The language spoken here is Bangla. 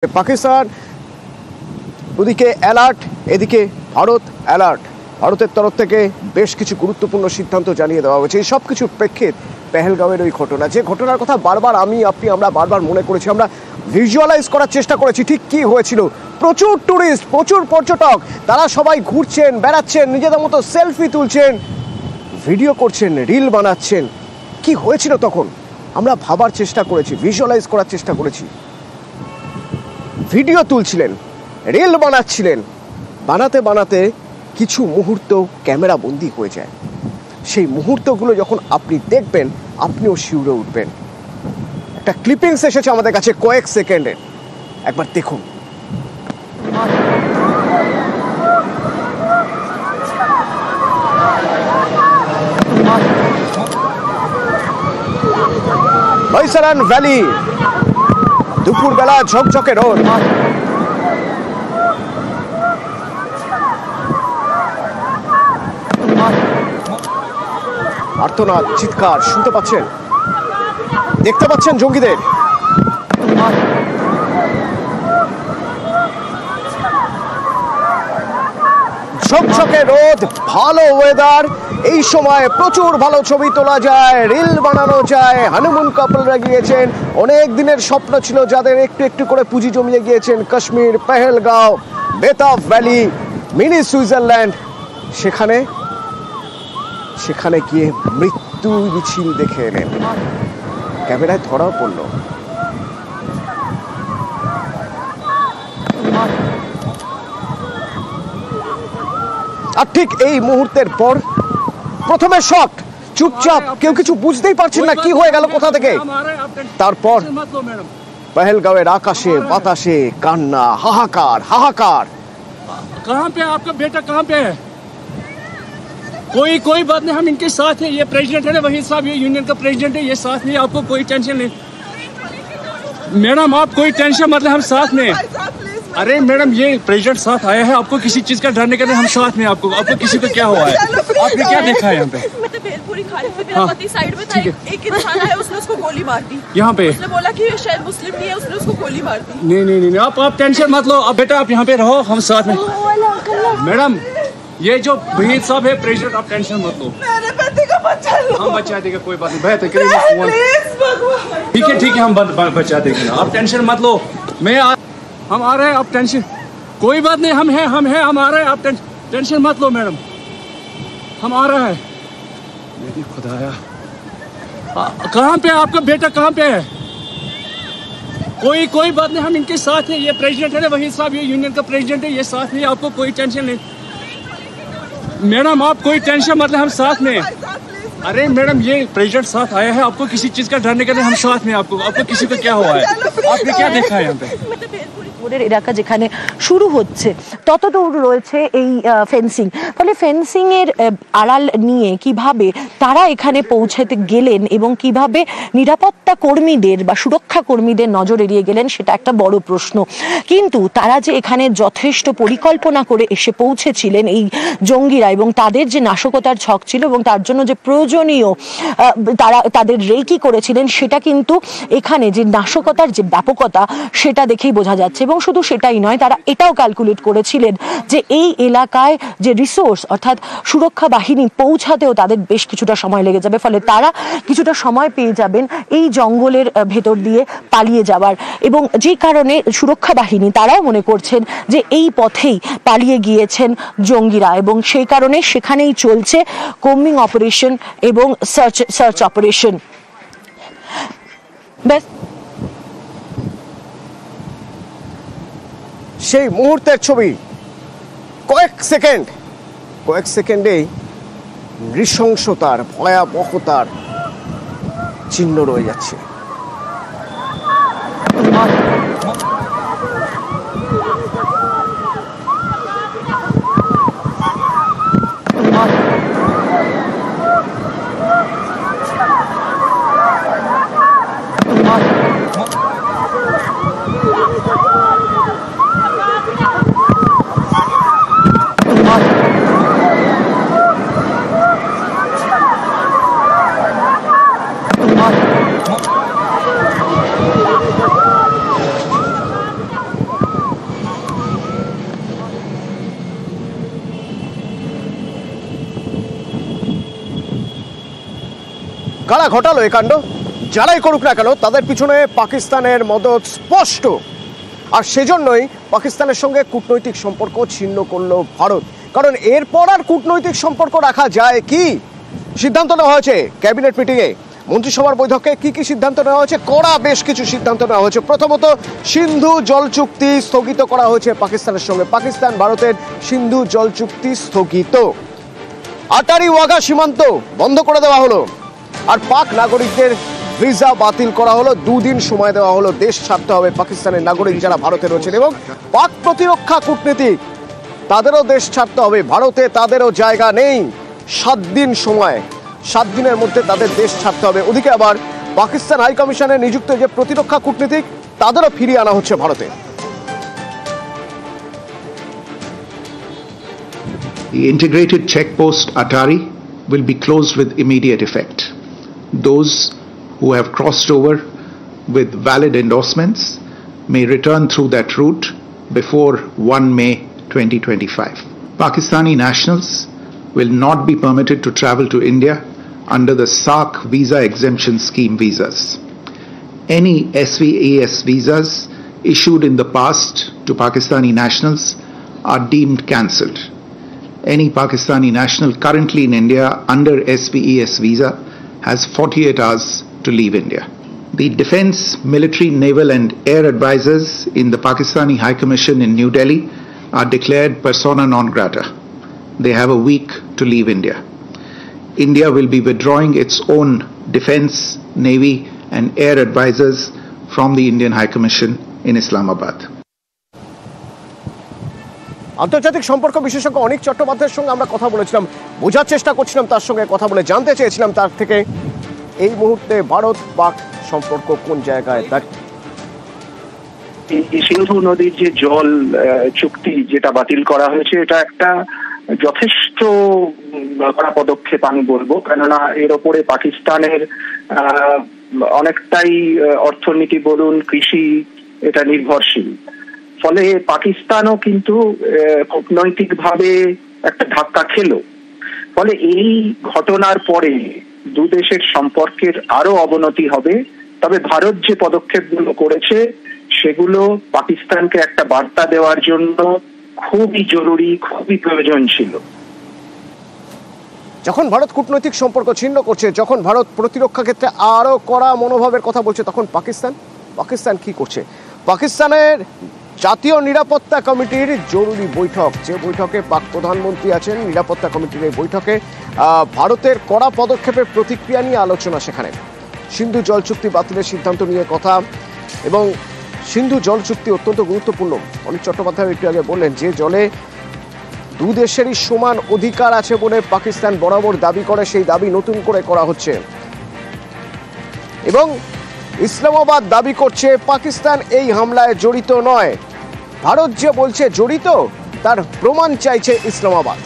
পাকিস্তান ওদিকে অ্যালার্ট, এদিকে ভারত অ্যালার্ট। ভারতের তরফ থেকে বেশ কিছু গুরুত্বপূর্ণ সিদ্ধান্ত জানিয়ে দেওয়া হয়েছে। এই সব কিছুর প্রেক্ষিত পেহেলগাঁওয়ের ওই ঘটনা, যে ঘটনার কথা বারবার আমরা বারবার মনে করেছি, আমরা ভিজুয়ালাইজ করার চেষ্টা করেছি ঠিক কি হয়েছিল। প্রচুর ট্যুরিস্ট, প্রচুর পর্যটক, তারা সবাই ঘুরছেন, বেড়াচ্ছেন, নিজেদের মতো সেলফি তুলছেন, ভিডিও করছেন, রিল বানাচ্ছেন। কি হয়েছিল তখন আমরা ভাবার চেষ্টা করেছি, ভিজুয়ালাইজ করার চেষ্টা করেছি। ভিডিও তুলছিলেন, রিল বানাচ্ছিলেন, বানাতে বানাতে কিছু মুহূর্ত ক্যামেরা বন্দি হয়ে যায়। সেই মুহূর্তগুলো যখন আপনি দেখবেন আপনিও শিউরে উঠবেন। একটা ক্লিপিংস এসেছে আমাদের কাছে কয়েক সেকেন্ডের, একবার দেখুন। বৈসারান ভ্যালি, দুপুরবেলা ঝকঝকে রোদ, আর্তনাদ, চিৎকার শুনতে পাচ্ছেন, দেখতে পাচ্ছেন জঙ্গিদের। ঝকঝকে রোদ, ভালো ওয়েদার, এই সময় প্রচুর ভালো ছবি তোলা যায়, রিল বানানো যায়। হানিমুন কাপলরা গিয়েছেন, অনেক দিনের স্বপ্ন ছিল যাদের, একটু একটু করে পুঁজি জমিয়ে গিয়েছেন Kashmir, Pahalgam, Betaab valley, mini Switzerland. সেখানে গিয়ে মৃত্যু মিছিল দেখে এলেন, ক্যামেরায় ধরাও পড়ল। আর ঠিক এই মুহূর্তের পর প্রথমে শট, চুপচাপ, কেউ কিছু বুঝতেই পারছেন না কি হয়ে গেল কোথা থেকে। তারপর পেহেলগাঁওয়ের আকাশে বাতাসে কান্না, হাহাকার হাহাকার। कहाँ पे आपका बेटा, कहाँ पे है? कोई बात नहीं, हम इनके साथ हैं। ये प्रेसिडेंट है ना, वही साहब, ये यूनियन का प्रेसिडेंट है, ये साथ नहीं, आपको कोई टेंशन नहीं। मैडम आप कोई टेंशन मतलब, हम साथ में। अरे मैडम ये प्रेसिडेंट साथ आया है, आपको किसी चीज का डरने का नहीं, हम साथ में। आपको किसी को क्या हुआ है? आपने क्या देखा है यहाँ पे? मैं तो भेलपुरी खा रही थी, मेरा पति साइड में था, एक इंसान आया, उसने उसको गोली मार दी। यहाँ पे उसने बोला कि ये शायद मुस्लिम नहीं है, उसने उसको गोली मार दी। नहीं, आप टेंशन मत लो। अब बेटा आप यहाँ पे रहो, हम साथ में। मैडम ये जो भहीद साहब है प्रेसिडेंट, आप टेंशन मत लो, मेरे पति का बचा लो। हम बचा देंगे, कोई बात नहीं। ठीक है, हम बचा देंगे ना, आप टेंशन मत लो। हम आ रहे हैं, आप टेंशन, कोई बात नहीं, हम हैं, हम आ रहे हैं, आप टेंशन मत लो मैडम, हम आ रहे हैं। मेरी खुदाया, कहाँ पे आपका बेटा, कहाँ पे है? कोई बात नहीं, हम इनके साथ हैं। ये प्रेसिडेंट है ना, वही साहब, ये यूनियन का प्रेसिडेंट है, ये साथ नहीं, आपको कोई टेंशन नहीं। मैडम आप कोई टेंशन मतलब, हम साथ में। अरे मैडम ये प्रेसिडेंट साथ आया है, आपको किसी चीज का डरने का नहीं, हम साथ में। आपको किसी को क्या हुआ है? आपने क्या देखा है यहाँ पे? এলাকা যেখানে শুরু হচ্ছে তত দূর রয়েছে এই ফেন্সিং, ফলে ফেন্সিং এর আড়াল নিয়ে কিভাবে তারা এখানে পৌঁছাতে গেলেন এবং কিভাবে নিরাপত্তা কর্মীদের বা সুরক্ষা কর্মীদের নজর এড়িয়ে গেলেন সেটা একটা বড় প্রশ্ন। কিন্তু তারা যে এখানে যথেষ্ট পরিকল্পনা করে এসে পৌঁছেছিলেন এই জঙ্গিরা, এবং তাদের যে নাশকতার ছক ছিল এবং তার জন্য যে প্রয়োজনীয় তারা তাদের রেকি করেছিলেন, সেটা কিন্তু এখানে যে নাশকতার যে ব্যাপকতা সেটা দেখেই বোঝা যাচ্ছে। এবং শুধু সেটাই নয়, তারা এটাও ক্যালকুলেট করেছিলেন যে এই এলাকায় যে রিসোর্স অর্থাৎ সুরক্ষা বাহিনী পৌঁছাতেও তাদের বেশ কিছুটা সময় লেগে যাবে, ফলে তারা কিছুটা সময় পেয়ে যাবেন এই জঙ্গলের ভেতর দিয়ে পালিয়ে যাবার। এবং যে কারণে সুরক্ষা বাহিনী তারাও মনে করছেন যে এই পথেই পালিয়ে গিয়েছেন জঙ্গিরা, এবং সেই কারণে সেখানেই চলছে কোম্বিং অপারেশন এবং সার্চ অপারেশন। ব্যাস সেই মুহূর্তের ছবি, কয়েক সেকেন্ডেই নৃশংসতার, ভয়াবহতার চিহ্ন রয়ে যাচ্ছে। কারা ঘটালো এই কাণ্ড? যারাই করুক না কেন তাদের পিছনে পাকিস্তানের মদত স্পষ্ট, আর সেজন্যই পাকিস্তানের সঙ্গে কূটনৈতিক সম্পর্ক ছিন্ন করলো ভারত। কারণ এরপর আর কূটনৈতিক সম্পর্ক রাখা যায় কি? সিদ্ধান্ত নেওয়া হয়েছে ক্যাবিনেট মিটিংয়ে, মন্ত্রিসভার বৈঠকে কি কি সিদ্ধান্ত নেওয়া হয়েছে? কড়া বেশ কিছু সিদ্ধান্ত নেওয়া হয়েছে। প্রথমত, সিন্ধু জল চুক্তি স্থগিত করা হয়েছে পাকিস্তানের সঙ্গে। পাকিস্তান ভারতের সিন্ধু জল চুক্তি স্থগিত। আটারি ওয়াঘা সীমান্ত বন্ধ করে দেওয়া হলো, আর পাক নাগরিকদের ভিসা বাতিল করা হলো। 2 দিন সময় দেওয়া হলো, দেশ ছাড়তে হবে পাকিস্তানের নাগরিক যারা ভারতে রয়েছেন, এবং পাক প্রতিরক্ষা কূটনীতিক তাদেরও দেশ ছাড়তে হবে। ভারতে তাদেরও জায়গা নেই। 7 দিন সময়, 7 দিনের মধ্যে তাদের দেশ ছাড়তে হবে। ওদিকে আবার পাকিস্তান হাই কমিশনে নিযুক্ত যে প্রতিরক্ষা কূটনীতিক তাদেরও ফিরিয়ে আনা হচ্ছে ভারতে। The integrated checkpost Atari will be closed with immediate effect. Those who have crossed over with valid endorsements may return through that route before 1 May 2025. Pakistani nationals will not be permitted to travel to India under the SAARC visa exemption scheme visas. Any SVAS visas issued in the past to Pakistani nationals are deemed cancelled. Any Pakistani national currently in India under SVES visa has 48 hours to leave India. The Defence, Military, Naval and Air advisors in the Pakistani High Commission in New Delhi are declared persona non grata. They have a week to leave India. India will be withdrawing its own Defence, Navy and Air advisors from the Indian High Commission in Islamabad. আন্তর্জাতিক সম্পর্ক বিশেষজ্ঞ অনিক চট্টোপাধ্যায়ের সঙ্গে আমরা কথা বলেছিলাম, বোঝার চেষ্টা করছিলাম তার সঙ্গে কথা বলে, জানতে চেয়েছিলাম তার থেকে এই মুহূর্তে ভারত পাক সম্পর্ক কোন জায়গায় দাঁড়িয়ে। সিন্ধু নদীর যে জল চুক্তি যেটা বাতিল করা হয়েছে, এটা একটা যথেষ্ট কড়া পদক্ষেপ আমি বলবো, কেননা এর ওপরে পাকিস্তানের অনেকটাই অর্থনীতি বলুন, কৃষি এটা নির্ভরশীল। ফলে পাকিস্তানও কিন্তু কূটনৈতিকভাবে একটা ধাক্কা খেলো। ফলে এই ঘটনার পরে 2 দেশের সম্পর্কের আরো অবনতি হবে। তবে ভারত যে পদক্ষেপগুলো করেছে সেগুলো পাকিস্তানকে একটা বার্তা দেওয়ার জন্য খুবই জরুরি, খুবই প্রয়োজন ছিল। যখন ভারত কূটনৈতিক সম্পর্ক ছিন্ন করছে, যখন ভারত প্রতিরক্ষা ক্ষেত্রে আরো কড়া মনোভাবের কথা বলছে, তখন পাকিস্তান কি করছে? পাকিস্তানের জাতীয় নিরাপত্তা কমিটির জরুরি বৈঠক, যে বৈঠকে পাক প্রধানমন্ত্রী আছেন, নিরাপত্তা কমিটির এই বৈঠকে ভারতের কড়া পদক্ষেপের প্রতিক্রিয়া নিয়ে আলোচনা। সেখানে সিন্ধু জল চুক্তি বাতিলের সিদ্ধান্ত নিয়ে কথা, এবং সিন্ধু জল চুক্তি অত্যন্ত গুরুত্বপূর্ণ। অনিক চট্টোপাধ্যায় একটু আগে বললেন যে জলে 2 দেশেরই সমান অধিকার আছে বলে পাকিস্তান বরাবর দাবি করে, সেই দাবি নতুন করে করা হচ্ছে, এবং ইসলামাবাদ দাবি করছে পাকিস্তান এই হামলায় জড়িত নয়। ভারত যে বলছে জড়িত, তার প্রমাণ চাইছে ইসলামাবাদ।